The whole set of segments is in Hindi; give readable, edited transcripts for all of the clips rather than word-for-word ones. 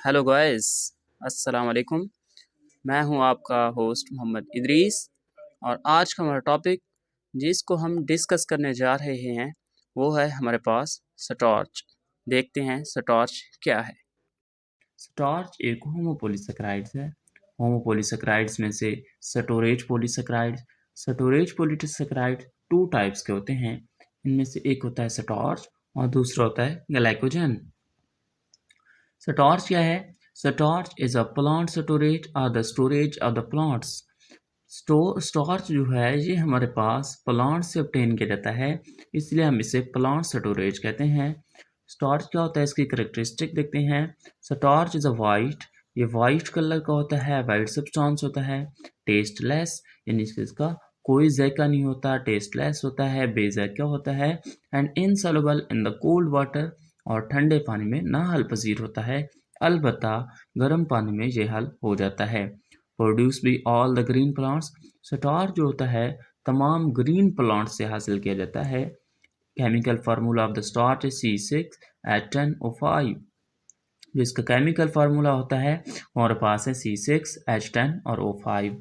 हेलो गाइस, अस्सलाम वालेकुम। मैं हूं आपका होस्ट मोहम्मद इदरीस और आज का हमारा टॉपिक जिसको हम डिस्कस करने जा रहे हैं वो है हमारे पास स्टार्च। देखते हैं स्टार्च क्या है। स्टार्च एक होमोपोलीसेकेराइड्स है। होमोपोलीसेकेराइड्स में से स्टोरेज पॉलीसेकेराइड टू टाइप्स के होते हैं। इनमें से एक होता है स्टार्च और दूसरा होता है ग्लाइकोजन। स्टार्च क्या है? Starch is a plant storage और the storage of the plants. Starch जो है ये हमारे पास प्लांट से ऑब्टेन किया जाता है, इसलिए हम इसे प्लांट स्टोरेज कहते हैं। स्टार्च क्या होता है, इसकी करेक्टरिस्टिक देखते हैं। स्टार्च इज अ वाइट, ये वाइट कलर का होता है, वाइट सब्सटेंस होता है। टेस्टलेस यानी इसका कोई जायका नहीं होता, टेस्टलेस होता है, बेजायका होता है। And insoluble in the cold water, और ठंडे पानी में ना हल पजीर होता है, अलबत्ता गर्म पानी में ये हल हो जाता है। Produce be all the green plants, starch जो होता है तमाम ग्रीन प्लांट्स से हासिल किया जाता है। Chemical formula of the starch is C6H10O5। जो इसका केमिकल फार्मूला होता है हमारे पास है C6H10 और O5।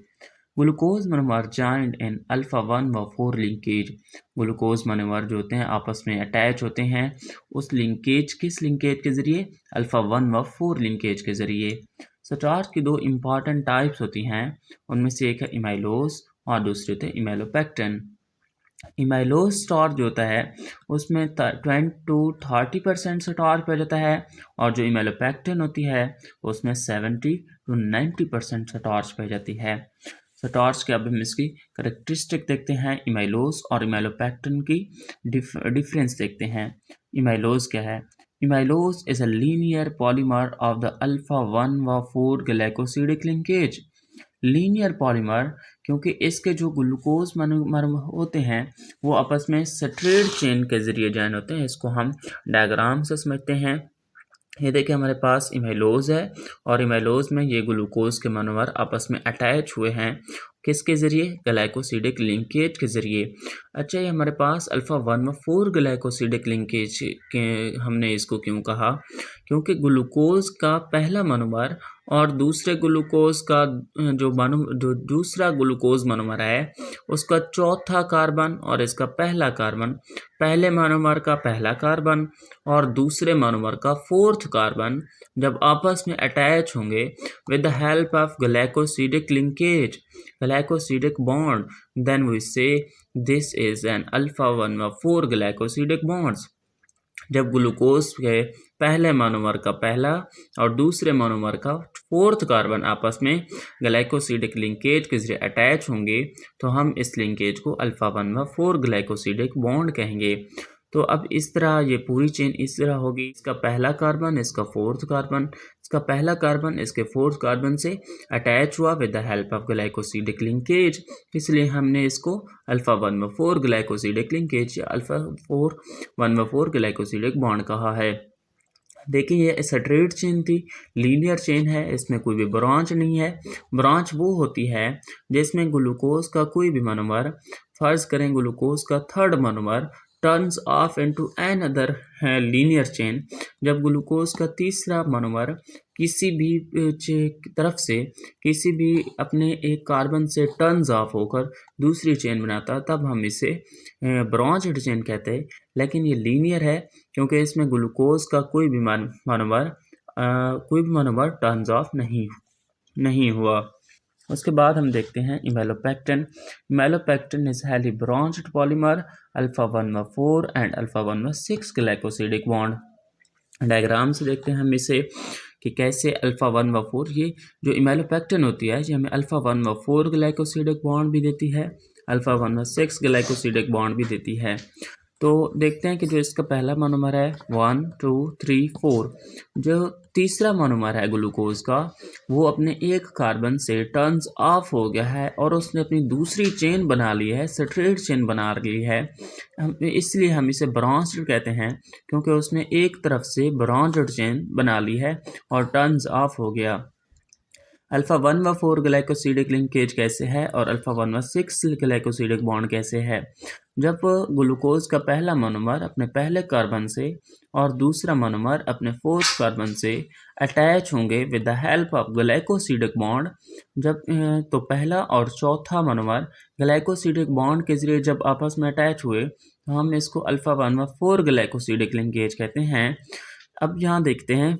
Glucose monomer joined in alpha 1 व 4 लिंकेज। ग्लूकोज मोनोमर जो होते हैं आपस में अटैच होते हैं, उस लिंकेज किस लिंकेज के जरिए? अल्फा 1 व 4 लिंकेज के जरिए। स्टार्च की दो इंपॉर्टेंट टाइप्स होती हैं, उनमें से एक है इमाइलोज और दूसरी होते हैं इमाइलोपेक्टिन। इमाइलोज स्टार्च जो होता है उसमें 20 to 30% स्टार्च पाया जाता है, और जो इमाइलोपेक्टिन होती है उसमें 70 to 90% स्टार्च पाई जाती है। स्टार्च के अब हम इसकी करेक्टरिस्टिक देखते हैं, इमाइलोज और इमाइलोपेक्टिन की डिफरेंस देखते हैं। इमाइलोज क्या है? Amylose is a linear polymer of the alpha 1 व 4 ग्लाइकोसिडिक लिंकेज। लीनियर पॉलीमर क्योंकि इसके जो ग्लूकोज मोनोमर होते हैं वो आपस में स्ट्रेट चेन के जरिए जॉइन होते हैं। इसको हम डायग्राम से समझते हैं। ये देखिए हमारे पास इमाइलोज है और इमाइलोज में ये ग्लूकोज के मोनोमर आपस में अटैच हुए हैं, किसके ज़रिए? ग्लाइकोसिडिक लिंकेज के ज़रिए। अच्छा, ये हमारे पास अल्फ़ा 1 व 4 ग्लाइकोसिडिक लिंकेज के हमने इसको क्यों कहा? क्योंकि ग्लूकोज का पहला मोनोमर और दूसरे ग्लूकोज का जो दूसरा ग्लूकोज मोनोमर है उसका चौथा कार्बन और इसका पहला कार्बन, पहले मोनोमर का पहला कार्बन और दूसरे मोनोमर का फोर्थ कार्बन जब आपस में अटैच होंगे with the help of glycosidic linkage, glycosidic bond, then we say this is an alpha 1 व 4 ग्लाइकोसिडिक बॉन्ड्स। जब ग्लूकोज के पहले मोनोमर का पहला और दूसरे मोनोमर का फोर्थ कार्बन आपस में ग्लाइकोसिडिक लिंकेज के जरिए अटैच होंगे तो हम इस लिंकेज को अल्फा 1 व 4 ग्लाइकोसिडिक बॉन्ड कहेंगे। तो अब इस तरह ये पूरी चेन इस तरह होगी, इसका पहला कार्बन, इसका फोर्थ कार्बन, इसका पहला कार्बन इसके फोर्थ कार्बन से अटैच हुआ with the help of glycosidic linkage, इसलिए हमने इसको अल्फा 1 व 4 ग्लाइकोसिडिक लिंकेज या अल्फा 1 व 4 ग्लाइकोसिडिक बॉन्ड कहा है। देखिए ये स्ट्रेट चेन थी, लीनियर चेन है, इसमें कोई भी ब्रांच नहीं है। ब्रांच वो होती है जिसमें ग्लूकोज का कोई भी मोनोमर, फर्ज करें ग्लूकोज का third monomer turns off into an other linear chain. जब ग्लूकोज का तीसरा मोनोमर किसी भी तरफ से किसी भी अपने एक कार्बन से टर्न्स ऑफ होकर दूसरी चेन बनाता तब हम इसे ब्रांच्ड चेन कहते हैं। लेकिन ये लीनियर है क्योंकि इसमें ग्लूकोज का कोई भी मोनोमर टर्न्स ऑफ नहीं हुआ। उसके बाद हम देखते हैं amylopectin. Amylopectin is highly branched polymer alpha 1 व 4 एंड अल्फा 1 व 6 ग्लाइकोसिडिक बॉन्ड। डायग्राम से देखते हैं हम इसे कि कैसे अल्फा 1 व 4, ये जो इमेलोपेक्टिन होती है ये हमें अल्फा 1 व 4 ग्लाइकोसिडिक बॉन्ड भी देती है, अल्फा 1 व 6 ग्लाइकोसिडिक बॉन्ड भी देती है। तो देखते हैं कि जो इसका पहला मोनोमर है 1 2 3 4, जो तीसरा मोनोमर है ग्लूकोज का वो अपने एक कार्बन से टर्न्स ऑफ हो गया है और उसने अपनी दूसरी चेन बना ली है, स्ट्रेट चेन बना ली है। इसलिए हम इसे ब्रांच्ड कहते हैं क्योंकि उसने एक तरफ से ब्रांच्ड चेन बना ली है और टर्न्स ऑफ हो गया। अल्फ़ा 1 व 4 ग्लाइकोसिडिक लिंकेज कैसे है और अल्फ़ा 1 व 6 ग्लाइकोसिडिक बॉन्ड कैसे है। जब ग्लूकोज का पहला मोनोमर अपने पहले कार्बन से और दूसरा मोनोमर अपने फोर्थ कार्बन से अटैच होंगे with the help of glycosidic bond, जब तो पहला और चौथा मोनोमर ग्लाइकोसिडिक बॉन्ड के जरिए जब आपस में अटैच हुए तो हम इसको अल्फ़ा 1 व 4 ग्लाइकोसिडिक लिंकेज कहते हैं। अब यहाँ देखते हैं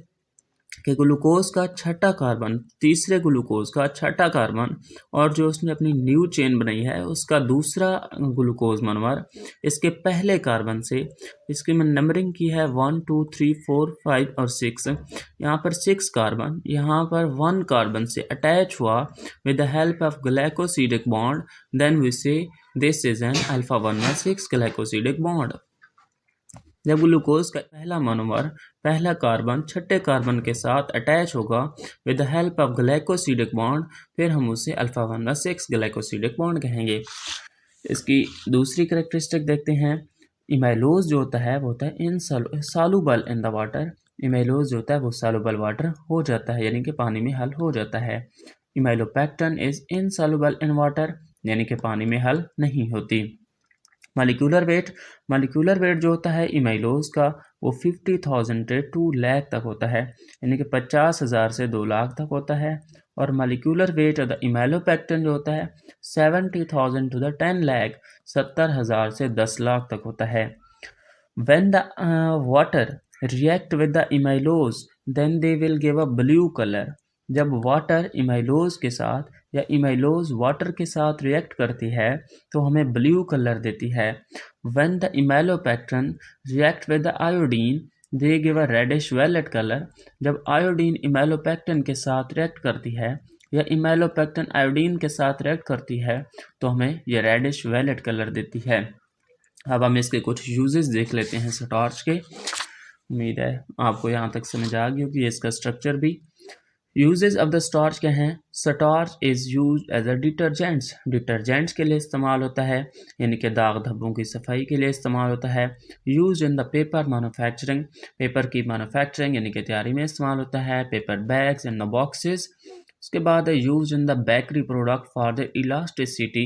कि ग्लूकोज का छठा कार्बन, तीसरे ग्लूकोज का छठा कार्बन और जो उसने अपनी न्यू चेन बनाई है उसका दूसरा ग्लूकोज मोनोमर इसके पहले कार्बन से, इसकी मैंने नंबरिंग की है 1 2 3 4 5 और 6। यहाँ पर 6 कार्बन यहाँ पर 1 कार्बन से अटैच हुआ with the help of glycosidic bond, then we say this is an alpha 1 व 6 ग्लाइकोसिडिक बॉन्ड। जब ग्लूकोज का पहला मोनोमर पहला कार्बन छठे कार्बन के साथ अटैच होगा with the help of glycosidic bond, फिर हम उसे अल्फा 1 व 6 ग्लाइकोसिडिक बॉन्ड कहेंगे। इसकी दूसरी कैरेक्टरिस्टिक देखते हैं। इमाइलोज जो होता है वो होता है इनसॉल्युबल इन द वाटर। इमाइलोज जो होता है वो सॉल्युबल वाटर हो जाता है, यानी कि पानी में हल हो जाता है। इमाइलोपेक्टिन इज इनसॉल्युबल इन वाटर, यानी कि पानी में हल नहीं होती। मालिक्यूलर वेट जो होता है इमाइलोज का वो 50,000 से 2 लाख तक होता है, यानी कि 50,000 से 2 लाख तक होता है। और मालिक्यूलर वेट ऑफ द इमाइलोपेक्टिन जो होता है 70,000 टू द 10 लाख, 70,000 से 10 लाख तक होता है। When the water react with the amylose, then they will give a blue color। जब वाटर इमाइलोज के साथ या इमाइलोज वाटर के साथ रिएक्ट करती है तो हमें ब्लू कलर देती है। When the इमाइलोपेक्टिन react with the iodine, they give a reddish violet color। जब आयोडीन इमाइलोपेक्टिन के साथ रिएक्ट करती है या इमाइलोपेक्टिन आयोडीन के साथ रिएक्ट करती है तो हमें ये रेडिश वैलेट कलर देती है। अब हम इसके कुछ यूजेस देख लेते हैं स्टार्च के। उम्मीद है आपको यहाँ तक समझ आ गई होगी इसका स्ट्रक्चर भी। यूजेस ऑफ द स्टार्च क्या हैं। Starch is use as a detergents के लिए इस्तेमाल होता है, यानी कि दाग धब्बों की सफाई के लिए इस्तेमाल होता है। Use in the paper manufacturing, paper की मैन्युफैक्चरिंग यानी कि तैयारी में इस्तेमाल होता है। Paper bags in the boxes. उसके बाद है use in the bakery product for the elasticity.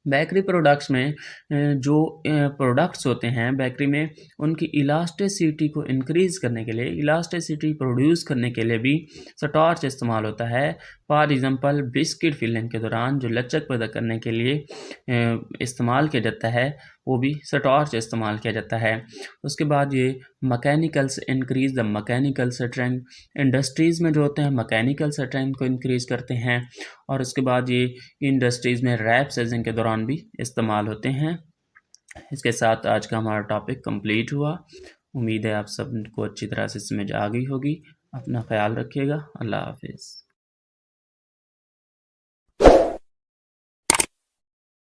Bakery products में जो प्रोडक्ट्स होते हैं बेकरी में उनकी इलास्टिसिटी को इंक्रीज़ करने के लिए, इलास्टिसिटी प्रोड्यूस करने के लिए भी स्टार्च इस्तेमाल होता है। फॉर एग्ज़ाम्पल बिस्किट फिलिंग के दौरान जो लचक पैदा करने के लिए इस्तेमाल किया जाता है वो भी स्टार्च इस्तेमाल किया जाता है। उसके बाद ये mechanicals increase the mechanical strength, industries में जो होते हैं मैकेनिकल स्ट्रेंथ को इंक्रीज़ करते हैं। और उसके बाद ये इंडस्ट्रीज़ में रैप सीजन के दौरान भी इस्तेमाल होते हैं। इसके साथ आज का हमारा टॉपिक कंप्लीट हुआ। उम्मीद है आप सबको अच्छी तरह से समझ आ गई होगी। अपना ख्याल रखिएगा। अल्लाह हाफिज़।